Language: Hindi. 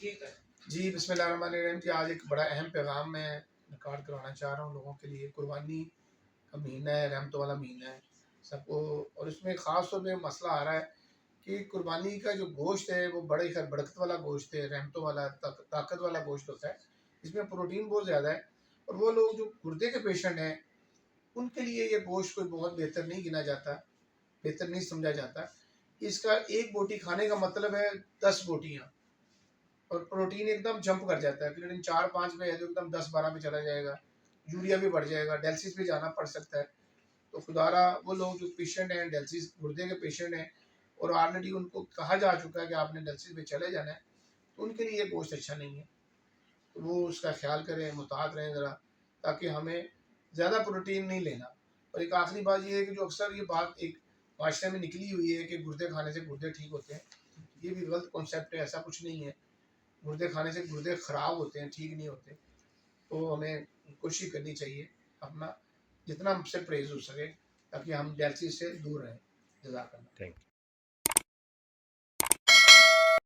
जी बिस्मिल्लाहिर्रहमानिर्रहीम जी। आज एक बड़ा अहम पैगाम मैं रिकॉर्ड करवाना चाह रहा हूँ लोगों के लिए। कुर्बानी का महीना है, रहमत वाला महीना है सबको, और इसमें ख़ास तौर पे मसला आ रहा है कि कुर्बानी का जो गोश्त है वो बड़े खैर बरकत वाला गोश्त है, रहमतों वाला ताकत वाला गोश्त होता है। इसमें प्रोटीन बहुत ज़्यादा है, और वो लोग जो गुर्दे के पेशेंट हैं उनके लिए ये गोश्त कोई बहुत बेहतर नहीं गिना जाता, बेहतर नहीं समझा जाता। इसका एक बोटी खाने का मतलब है 10 बोटियाँ, और प्रोटीन एकदम जंप कर जाता है। क्रिएटिनिन 4-5 पे है तो एकदम 10-12 पे चला जाएगा, यूरिया भी बढ़ जाएगा, डायलिसिस पे जाना पड़ सकता है। तो खुदारा वो लोग जो पेशेंट हैं, डायलिसिस गुर्दे के पेशेंट हैं, और ऑलरेडी उनको कहा जा चुका है कि आपने डायलिसिस पे चले जाना है, तो उनके लिए ये गोश्त अच्छा नहीं है। तो वो उसका ख्याल करें, मुताहत रहें ज़रा, ताकि हमें ज़्यादा प्रोटीन नहीं लेना। और एक आखिरी बात ये है कि जो अक्सर ये बात एक माशरे में निकली हुई है कि गुर्दे खाने से गुर्दे ठीक होते हैं, ये भी गलत कॉन्सेप्ट है, ऐसा कुछ नहीं है। गुर्दे खाने से गुर्दे ख़राब होते हैं, ठीक नहीं होते। तो हमें कोशिश करनी चाहिए अपना जितना हमसे परहेज़ हो सके, ताकि हम डायलिसिस से दूर रहें। जज़ाकल्लाह। Thank you.